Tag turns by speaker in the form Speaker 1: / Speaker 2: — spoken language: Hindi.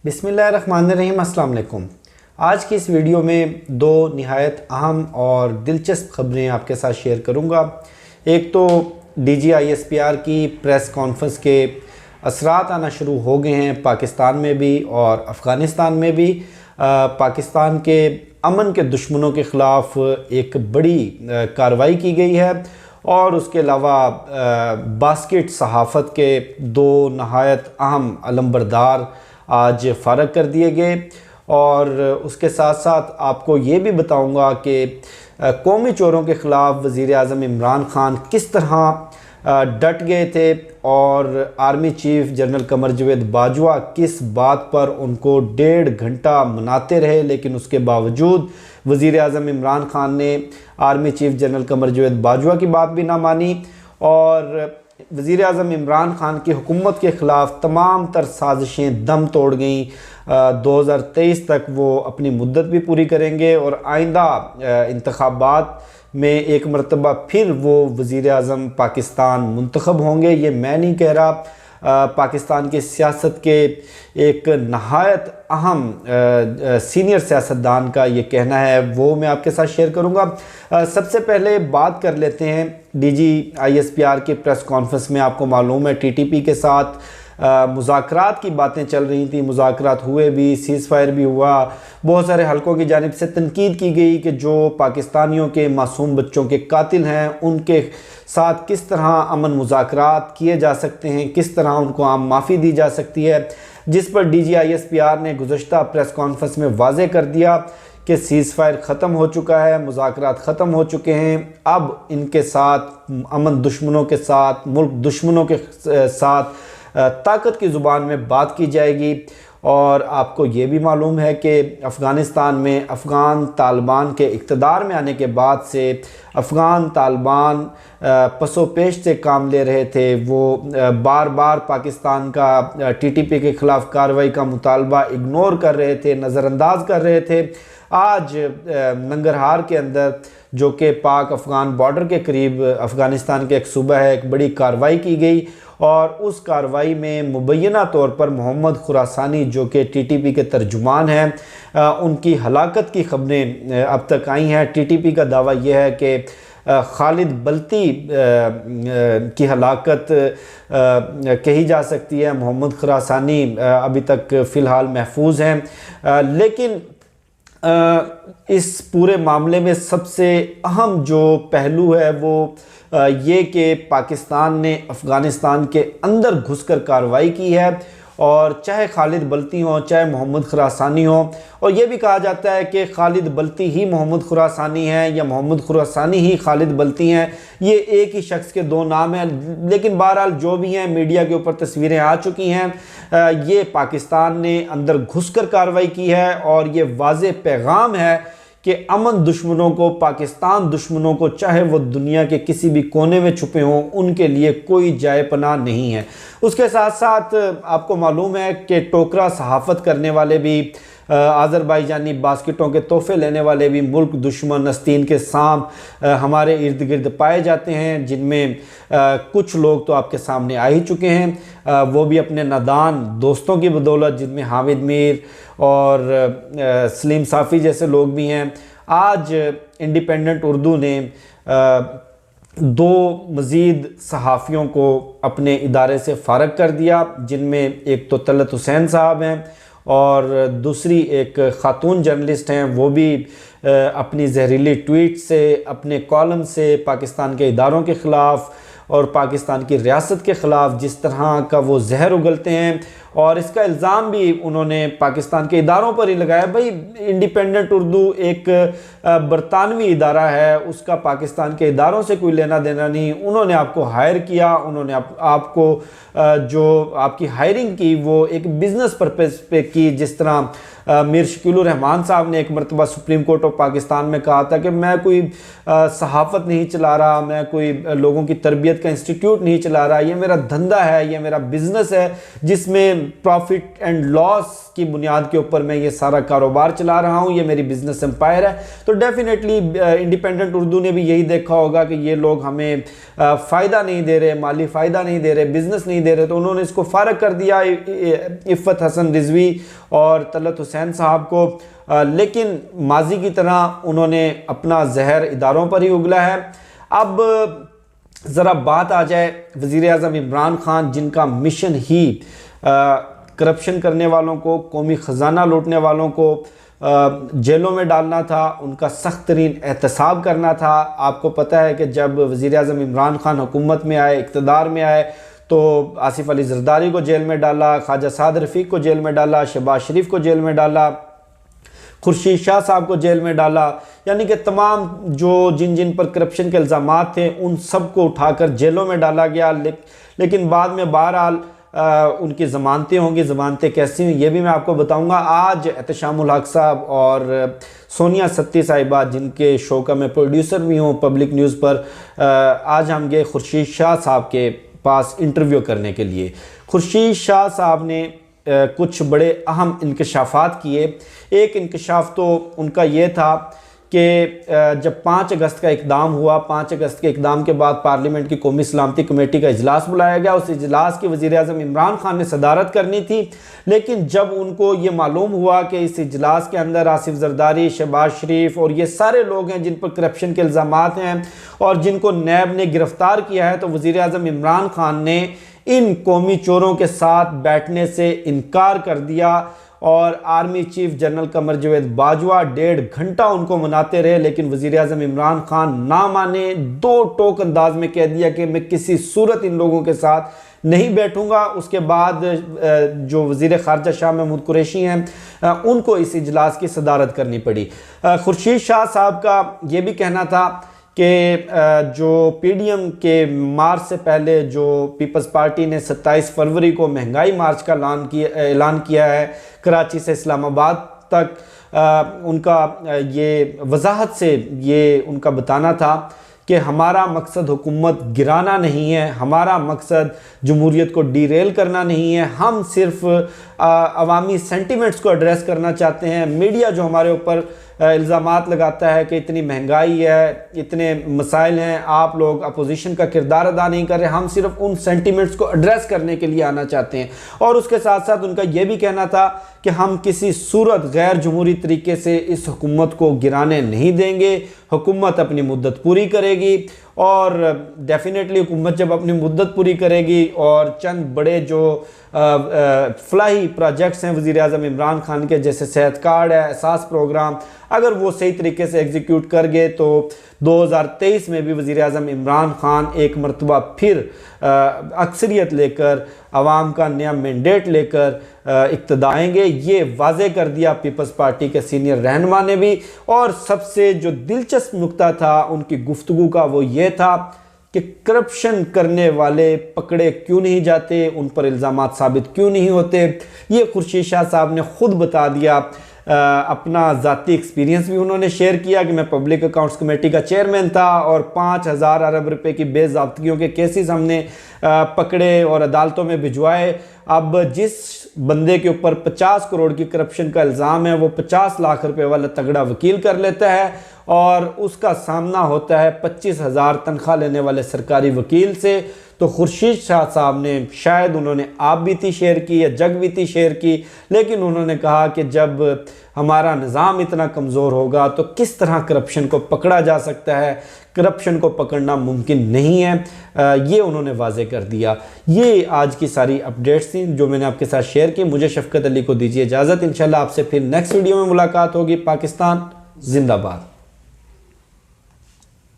Speaker 1: बिस्मिल्लाहिर्रहमानिर्रहीम, अस्सलाम वालेकुम। आज की इस वीडियो में दो निहायत अहम और दिलचस्प ख़बरें आपके साथ शेयर करूंगा। एक तो DGISPR की प्रेस कॉन्फ्रेंस के असरात आना शुरू हो गए हैं पाकिस्तान में भी और अफ़गानिस्तान में भी। पाकिस्तान के अमन के दुश्मनों के ख़िलाफ़ एक बड़ी कार्रवाई की गई है और उसके अलावा बास्केट सहाफ़त के दो नहायत अहम अलमबरदार आज फ़ारग कर दिए गए। और उसके साथ साथ आपको ये भी बताऊंगा कि कौमी चोरों के ख़िलाफ़ वज़ीर आज़म इमरान ख़ान किस तरह डट गए थे और army chief general Qamar Javed Bajwa किस बात पर उनको 1.5 घंटा मनाते रहे, लेकिन उसके बावजूद वज़ीर आज़म इमरान ख़ान ने army chief general Qamar Javed Bajwa की बात भी ना मानी और वज़ीर आज़म इमरान ख़ान की हुकूमत के ख़िलाफ़ तमाम तर साजिशें दम तोड़ गईं। 2023 तक वो अपनी मुद्दत भी पूरी करेंगे और आइंदा इंतखाबात में एक मरतबा फिर वो वज़ीर आज़म पाकिस्तान मुंतखब होंगे। ये मैं नहीं कह रहा, पाकिस्तान की सियासत के एक नहायत अहम सीनियर सियासतदान का ये कहना है, वो मैं आपके साथ शेयर करूँगा। सबसे पहले बात कर लेते हैं DGISPR की प्रेस कॉन्फ्रेंस में। आपको मालूम है TTP के साथ मुज़ाकरात की बातें चल रही थी, मुज़ाकरात हुए भी, सीज़ फायर भी हुआ। बहुत सारे हलकों की जानिब से तनकीद की गई कि जो पाकिस्तानियों के मासूम बच्चों के कातिल हैं उनके साथ किस तरह अमन मुज़ाकरात किए जा सकते हैं, किस तरह उनको आम माफ़ी दी जा सकती है, जिस पर DGISPR ने गुज़श्ता प्रेस कॉन्फ्रेंस में वाज़े कर दिया कि सीज़ फायर ख़त्म हो चुका है, मुज़ाकरात ख़त्म हो चुके हैं। अब इनके साथ अमन दुश्मनों के साथ, मुल्क दुश्मनों के साथ ताकत की ज़ुबान में बात की जाएगी। और आपको ये भी मालूम है कि अफ़गानिस्तान में अफ़गान तालिबान के इक़्तिदार में आने के बाद से अफ़गान तालिबान पसो पेश से काम ले रहे थे। वो बार बार पाकिस्तान का TTP के ख़िलाफ़ कार्रवाई का मुतालबा इग्नोर कर रहे थे, नज़रअंदाज कर रहे थे। आज नंगरहार के अंदर, जो कि पाक अफ़गान बॉर्डर के करीब अफ़गानिस्तान के एक सूबा है, एक बड़ी कार्रवाई की गई और उस कार्रवाई में मुबैना तौर पर मोहम्मद खुरासानी, जो कि TTP के तर्जुमान हैं, उनकी हलाकत की खबरें अब तक आई हैं। TTP का दावा यह है कि खालिद बल्ती की हलाकत कही जा सकती है। मोहम्मद खुरासानी अभी तक फ़िलहाल महफूज हैं, लेकिन इस पूरे मामले में सबसे अहम जो पहलू है वो ये कि पाकिस्तान ने अफ़गानिस्तान के अंदर घुसकर कार्रवाई की है और चाहे खालिद बल्ती हो, चाहे मोहम्मद खुरासानी हो। और ये भी कहा जाता है कि खालिद बल्ती ही मोहम्मद खुरासानी हैं या मोहम्मद खुरासानी ही खालिद बल्ती हैं। ये एक ही शख्स के दो नाम हैं, लेकिन बहरहाल जो भी हैं, मीडिया के ऊपर तस्वीरें आ चुकी हैं। ये पाकिस्तान ने अंदर घुसकर कार्रवाई की है और ये वाज़े पैगाम है कि अमन दुश्मनों को, पाकिस्तान दुश्मनों को, चाहे वो दुनिया के किसी भी कोने में छुपे हों, उनके लिए कोई जाए पनाह नहीं है। उसके साथ साथ आपको मालूम है कि टोकरा सहाफ़त करने वाले भी, आज़रबाईजानी बास्केटों के तोहफे लेने वाले भी मुल्क दुश्मन नस्तीन के सांप हमारे इर्द गिर्द पाए जाते हैं, जिनमें कुछ लोग तो आपके सामने आ ही चुके हैं, वो भी अपने नादान दोस्तों की बदौलत, जिनमें हामिद मीर और सलीम साफ़ी जैसे लोग भी हैं। आज इंडिपेंडेंट उर्दू ने दो मज़ीद सहाफ़ियों को अपने इदारे से फ़ारग कर दिया, जिनमें एक तो तलत हुसैन साहब हैं और दूसरी एक ख़ातून जर्नलिस्ट हैं। वो भी अपनी जहरीली ट्वीट से, अपने कॉलम से पाकिस्तान के इदारों के ख़िलाफ़ और पाकिस्तान की रियासत के ख़िलाफ़ जिस तरह का वो जहर उगलते हैं, और इसका इल्ज़ाम भी उन्होंने पाकिस्तान के इदारों पर ही लगाया। भाई, इंडिपेंडेंट उर्दू एक बरतानवी इदारा है, उसका पाकिस्तान के इदारों से कोई लेना देना नहीं। उन्होंने आपको हायर किया, उन्होंने आपको जो आपकी हायरिंग की वो एक बिज़नेस पर्पज़ पे की। जिस तरह मीर शकीलुर रहमान साहब ने एक मरतबा सुप्रीम कोर्ट ऑफ पाकिस्तान में कहा था कि मैं कोई सहाफ़त नहीं चला रहा, मैं कोई लोगों की तरबियत का इंस्टीट्यूट नहीं चला रहा, ये मेरा धंधा है, ये मेरा बिज़नेस है, जिसमें प्रॉफिट एंड लॉस की बुनियाद के ऊपर मैं ये सारा कारोबार चला रहा हूँ, ये मेरी बिजनेस एम्पायर है। तो डेफिनेटली इंडिपेंडेंट उर्दू ने भी यही देखा होगा कि ये लोग हमें फ़ायदा नहीं दे रहे, माली फ़ायदा नहीं दे रहे, बिजनेस नहीं दे रहे, तो उन्होंने इसको फ़ारग कर दिया इफ़्फ़त हसन रिजवी और तलत हुसैन साहब को। लेकिन माजी की तरह उन्होंने अपना जहर इदारों पर ही उगला है। अब ज़रा बात आ जाए वज़ीर आज़म इमरान खान, जिनका मिशन ही करप्शन करने वालों को, कौमी ख़जाना लूटने वालों को जेलों में डालना था, उनका सख्त तरीन एहतसाब करना था। आपको पता है कि जब वज़ीर आज़म इमरान खान हुकूमत में आए, इक़्तिदार में आए, तो आसिफ अली ज़रदारी को जेल में डाला, ख्वाजा साद रफ़ीक को जेल में डाला, शहबाज शरीफ को जेल में डाला, खुर्शीद शाह साहब को जेल में डाला। यानी कि तमाम जो जिन जिन पर करप्शन के इल्ज़ामात थे उन सब को उठाकर जेलों में डाला गया। लेकिन बाद में बहरहाल उनकी ज़मानतें होंगी, ज़मानतें कैसी हुई ये भी मैं आपको बताऊंगा। आज एहतशामुल हक साहब और सोनिया सत्ती साहिबा, जिनके शो का मैं प्रोड्यूसर भी हूँ पब्लिक न्यूज़ पर, आज हम गए खुर्शीद शाह साहब के पास इंटरव्यू करने के लिए। खुर्शीद शाह साहब ने कुछ बड़े अहम इंकशाफात किए। एक इंकशाफ तो उनका ये था कि जब 5 अगस्त का इक़दाम हुआ, 5 अगस्त के इक़दाम के बाद पार्लियामेंट की कौमी सलामती कमेटी का इजलास बुलाया गया। उस इजलास की वज़ीर आज़म इमरान खान ने सदारत करनी थी, लेकिन जब उनको ये मालूम हुआ कि इस इजलास के अंदर आसिफ ज़रदारी, शहबाज शरीफ और ये सारे लोग हैं जिन पर करप्शन के इल्ज़ामात हैं और जिनको नैब ने गिरफ़्तार किया है, तो वज़ीर आज़म इमरान खान ने इन कौमी चोरों के साथ बैठने से इनकार कर दिया और आर्मी चीफ जनरल कमर जवेद बाजवा 1.5 घंटा उनको मनाते रहे। लेकिन वज़ीर आज़म इमरान खान ना माने, 2 टोक अंदाज में कह दिया कि मैं किसी सूरत इन लोगों के साथ नहीं बैठूंगा। उसके बाद जो वज़ीर ख़ारजा शाह महमूद कुरैशी हैं उनको इस इजलास की सदारत करनी पड़ी। खुर्शीद शाह साहब का ये भी कहना था कि जो पीडीएम के मार्च से पहले जो पीपल्स पार्टी ने 27 फरवरी को महंगाई मार्च का ऐलान किया है कराची से इस्लामाबाद तक, उनका ये वजाहत से ये उनका बताना था कि हमारा मकसद हुकूमत गिराना नहीं है, हमारा मकसद जमहूरियत को डीरेल करना नहीं है, हम सिर्फ अवामी सेंटिमेंट्स को एड्रेस करना चाहते हैं। मीडिया जो हमारे ऊपर इल्ज़ामात लगाता है कि इतनी महंगाई है, इतने मसाइल हैं, आप लोग अपोजिशन का किरदार अदा नहीं कर रहे, हम सिर्फ उन सेंटिमेंट्स को एड्रेस करने के लिए आना चाहते हैं। और उसके साथ साथ उनका यह भी कहना था कि हम किसी सूरत गैर जमहूरी तरीके से इस हुकूमत को गिराने नहीं देंगे, हुकूमत अपनी मुद्दत पूरी करेगी और डेफिनेटली हुकूमत जब अपनी मुद्दत पूरी करेगी और चंद बड़े जो फलाही प्रोजेक्ट्स हैं वज़ीर आज़म इमरान खान के, जैसे सेहत कार्ड है, एहसास प्रोग्राम, अगर वो सही तरीके से एग्जीक्यूट कर गए तो 2023 में भी वज़ीर आज़म इमरान खान एक मरतबा फिर अक्सरियत लेकर, आवाम का नया मैंडेट लेकर इक़्तिदार आएंगे। ये वाज़े कर दिया पीपल्स पार्टी के सीनियर रहनुमा ने भी। और सबसे जो दिलचस्प नुक्ता था उनकी गुफ्तगू का वो ये था कि करप्शन करने वाले पकड़े क्यों नहीं जाते, उन पर इल्ज़ामात साबित क्यों नहीं होते। ये खुर्शीद शाह साहब ने ख़ुद बता दिया। अपना ज़ाती एक्सपीरियंस भी उन्होंने शेयर किया कि मैं पब्लिक अकाउंट्स कमेटी का चेयरमैन था और 5000 अरब रुपए की बेज़ाब्तगियों के केसेस हमने पकड़े और अदालतों में भिजवाए। अब जिस बंदे के ऊपर 50 करोड़ की करप्शन का इल्ज़ाम है वो 50 लाख रुपए वाला तगड़ा वकील कर लेता है और उसका सामना होता है 25,000 तनख्वाह लेने वाले सरकारी वकील से। तो खुर्शीद शाह साहब ने, शायद उन्होंने आप बीती शेयर की या जग बीती शेयर की, लेकिन उन्होंने कहा कि जब हमारा निज़ाम इतना कमज़ोर होगा तो किस तरह करप्शन को पकड़ा जा सकता है, करप्शन को पकड़ना मुमकिन नहीं है। ये उन्होंने वाज़े कर दिया। ये आज की सारी अपडेट्स थी जो मैंने आपके साथ शेयर की। मुझे शफ़क़त अली को दीजिए इजाज़त। इंशाल्लाह आपसे फिर नेक्स्ट वीडियो में मुलाकात होगी। पाकिस्तान जिंदाबाद।